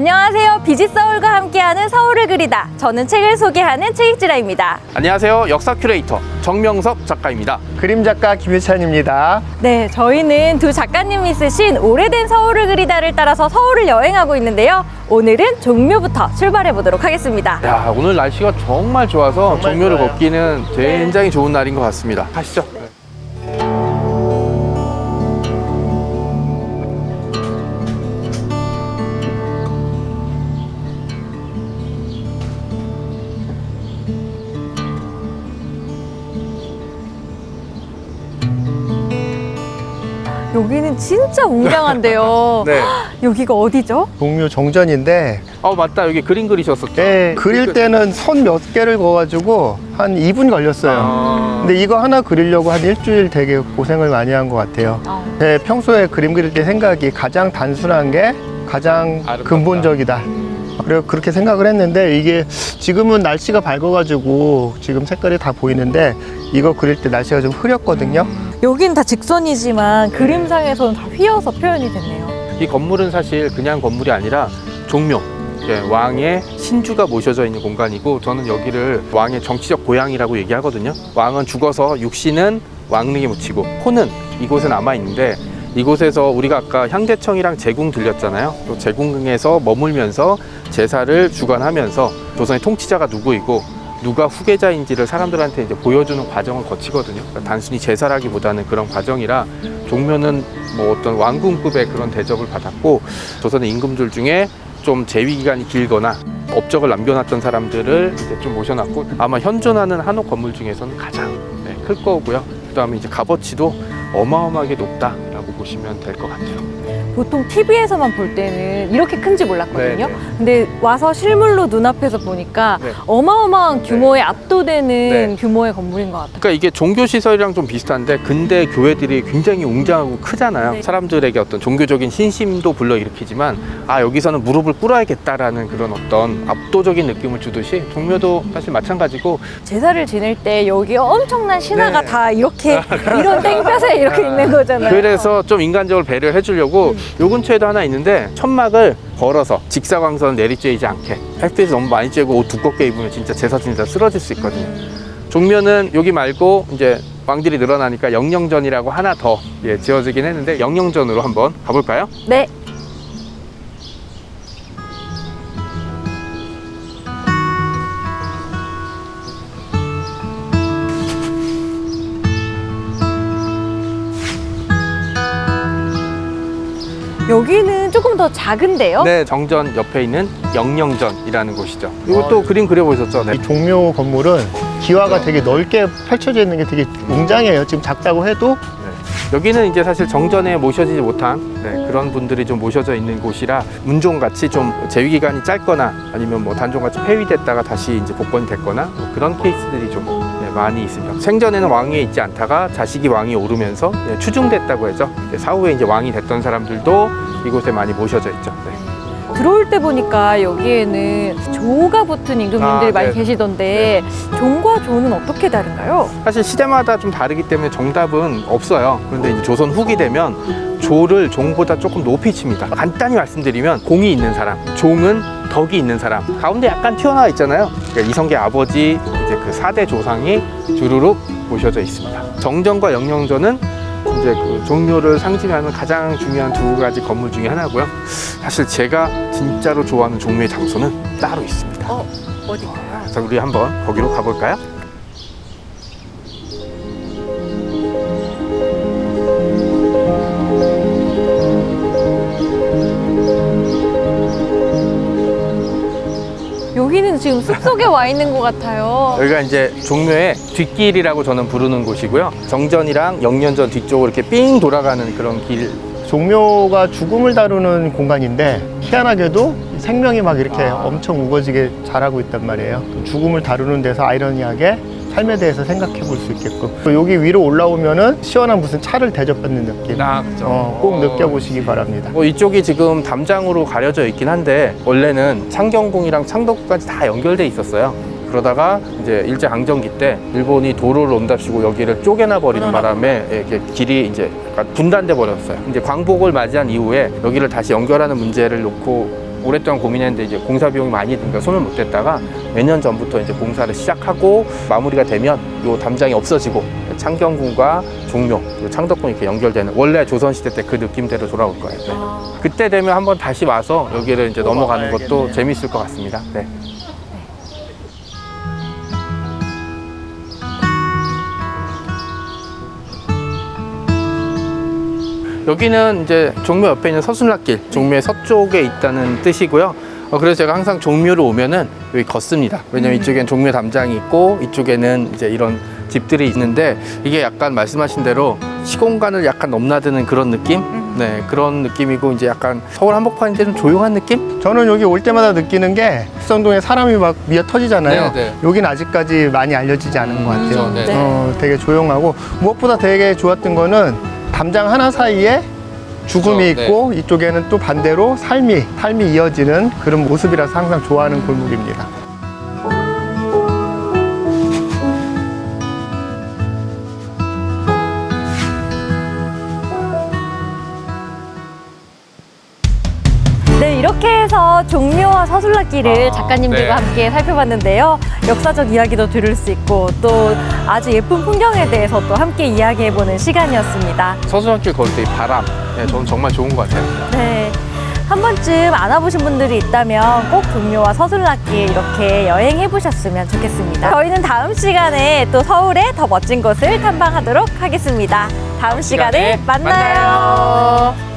안녕하세요. 비지서울과 함께하는 서울을 그리다. 저는 책을 소개하는 책익지라입니다. 안녕하세요. 역사 큐레이터 정명섭 작가입니다. 그림 작가 김유찬입니다. 네, 저희는 두 작가님이 쓰신 오래된 서울을 그리다를 따라서 서울을 여행하고 있는데요. 오늘은 종묘부터 출발해 보도록 하겠습니다. 야, 오늘 날씨가 정말 좋아서 정말 종묘를 좋아요. 걷기는 굉장히 좋은 날인 것 같습니다. 가시죠. 여기는 진짜 웅장한데요. 네. 여기가 어디죠? 종묘 정전인데 맞다. 여기 그림 그리셨었죠? 그릴 때는 선 몇 개를 그어가지고 한 2분 걸렸어요. 근데 이거 하나 그리려고 한 일주일 되게 고생을 많이 한 것 같아요. 제 평소에 그림 그릴 때 생각이 가장 단순한 게 가장 아름답다. 근본적이다. 그래서 그렇게 생각을 했는데 이게 지금은 날씨가 밝아가지고 지금 색깔이 다 보이는데 이거 그릴 때 날씨가 좀 흐렸거든요. 여긴 다 직선이지만 그림상에서는 다 휘어서 표현이 됐네요. 이 건물은 사실 그냥 건물이 아니라 종묘. 왕의 신주가 모셔져 있는 공간이고 저는 여기를 왕의 정치적 고향이라고 얘기하거든요. 왕은 죽어서 육신은 왕릉에 묻히고 호는 이곳에 남아있는데 이곳에서 우리가 아까 향대청이랑 제궁 들렸잖아요. 또 제궁에서 머물면서 제사를 주관하면서 조선의 통치자가 누구이고 누가 후계자인지를 사람들한테 이제 보여주는 과정을 거치거든요. 그러니까 단순히 제사라기보다는 그런 과정이라 종묘는 뭐 어떤 왕궁급의 그런 대접을 받았고 조선의 임금들 중에 좀 재위 기간이 길거나 업적을 남겨놨던 사람들을 이제 좀 모셔놨고 아마 현존하는 한옥 건물 중에서는 가장 클 거고요. 그다음에 이제 값어치도 어마어마하게 높다라고 보시면 될 것 같아요. 보통 TV에서만 볼 때는 이렇게 큰지 몰랐거든요. 네, 네. 근데 와서 실물로 눈앞에서 보니까 네. 어마어마한 규모에 압도되는 네. 규모의 건물인 것 같아요. 그러니까 이게 종교 시설이랑 좀 비슷한데 근대 교회들이 굉장히 웅장하고 크잖아요. 네. 사람들에게 어떤 종교적인 신심도 불러일으키지만 여기서는 무릎을 꿇어야겠다라는 그런 어떤 압도적인 느낌을 주듯이 종묘도 사실 마찬가지고 제사를 지낼 때 여기 엄청난 신화가 네. 다 이렇게 이런 땡볕에 이렇게 있는 거잖아요. 그래서 좀 인간적으로 배려를 해주려고 요 근처에도 하나 있는데 천막을 걸어서 직사광선 내리쬐이지 않게 햇빛을 너무 많이 쬐고 옷 두껍게 입으면 진짜 제사 지내다 쓰러질 수 있거든요. 종묘는 여기 말고 이제 왕들이 늘어나니까 영영전이라고 하나 더 지어지긴 했는데 영영전으로 한번 가볼까요? 네. 여기는 조금 더 작은데요? 네, 정전 옆에 있는 영영전이라는 곳이죠. 이것도 그림 그려보셨죠? 네. 이 종묘 건물은 기와가 되게 넓게 펼쳐져 있는 게 되게 웅장해요. 지금 작다고 해도 여기는 이제 사실 정전에 모셔지지 못한 그런 분들이 좀 모셔져 있는 곳이라 문종같이 좀 재위 기간이 짧거나 아니면 뭐 단종같이 폐위됐다가 다시 이제 복권이 됐거나 뭐 그런 케이스들이 좀 많이 있습니다. 생전에는 왕위에 있지 않다가 자식이 왕위 오르면서 추중됐다고 해서 사후에 이제 왕이 됐던 사람들도 이곳에 많이 모셔져 있죠. 네. 들어올 때 보니까 여기에는 조가 붙은 임금님들이 많이 네. 계시던데 종과 조는 어떻게 다른가요? 사실 시대마다 좀 다르기 때문에 정답은 없어요. 그런데 이제 조선 후기 되면 조를 종보다 조금 높이 칩니다. 간단히 말씀드리면 공이 있는 사람, 종은 덕이 있는 사람. 가운데 약간 튀어나와 있잖아요. 그러니까 이성계 아버지 이제 그 4대 조상이 주르륵 모셔져 있습니다. 정전과 영영전은 이제 그 종묘를 상징하는 가장 중요한 두 가지 건물 중에 하나고요. 사실 제가 진짜로 좋아하는 종묘의 장소는 따로 있습니다. 어디가요? 자, 우리 한번 거기로 가볼까요? 여기는 지금 숲속에 와 있는 것 같아요. 여기가 이제 종묘의 뒷길이라고 저는 부르는 곳이고요. 정전이랑 영년전 뒤쪽으로 이렇게 삥 돌아가는 그런 길. 종묘가 죽음을 다루는 공간인데 희한하게도 생명이 막 이렇게 엄청 우거지게 자라고 있단 말이에요. 죽음을 다루는 데서 아이러니하게 삶에 대해서 생각해 볼 수 있게끔. 또 여기 위로 올라오면은 시원한 무슨 차를 대접받는 느낌. 그렇죠. 꼭 느껴보시기 바랍니다. 이쪽이 지금 담장으로 가려져 있긴 한데 원래는 창경궁이랑 창덕궁까지 다 연결돼 있었어요. 그러다가 이제 일제강점기 때 일본이 도로를 온답시고 여기를 쪼개나 버리는 바람에 이렇게 길이 이제 약간 분단돼 버렸어요. 이제 광복을 맞이한 이후에 여기를 다시 연결하는 문제를 놓고 오랫동안 고민했는데 이제 공사 비용이 많이 드니까 손을 못 댔다가 몇 년 전부터 이제 공사를 시작하고 마무리가 되면 요 담장이 없어지고 창경궁과 종묘 그리고 창덕궁이 이렇게 연결되는 원래 조선시대 때 그 느낌대로 돌아올 거예요. 네. 그때 되면 한번 다시 와서 여기를 이제 넘어가는 것도 재밌을 것 같습니다. 네. 여기는 이제 종묘 옆에 있는 서순락길, 종묘의 서쪽에 있다는 뜻이고요. 그래서 제가 항상 종묘를 오면은 여기 걷습니다. 왜냐면 이쪽엔 종묘 담장이 있고 이쪽에는 이제 이런 집들이 있는데 이게 약간 말씀하신 대로 시공간을 약간 넘나드는 그런 느낌? 네, 그런 느낌이고 이제 약간 서울 한복판인데 좀 조용한 느낌? 저는 여기 올 때마다 느끼는 게 흑성동에 사람이 막 미어 터지잖아요. 네, 네. 여긴 아직까지 많이 알려지지 않은 것 같아요. 그렇죠, 네. 네. 되게 조용하고 무엇보다 되게 좋았던 거는 담장 하나 사이에 죽음이 그렇죠, 있고 이쪽에는 또 반대로 삶이 이어지는 그런 모습이라서 항상 좋아하는 골목입니다. 네, 이렇게 해서 종묘와 서술락길을 작가님들과 네. 함께 살펴봤는데요. 역사적 이야기도 들을 수 있고 또 아주 예쁜 풍경에 대해서 또 함께 이야기해보는 시간이었습니다. 서순락길 걸을 때 이 바람, 네, 저는 정말 좋은 것 같아요. 네. 한 번쯤 안 와보신 분들이 있다면 꼭 종묘와 서술락길 이렇게 여행해보셨으면 좋겠습니다. 저희는 다음 시간에 또 서울의 더 멋진 곳을 탐방하도록 하겠습니다. 다음 시간에 만나요.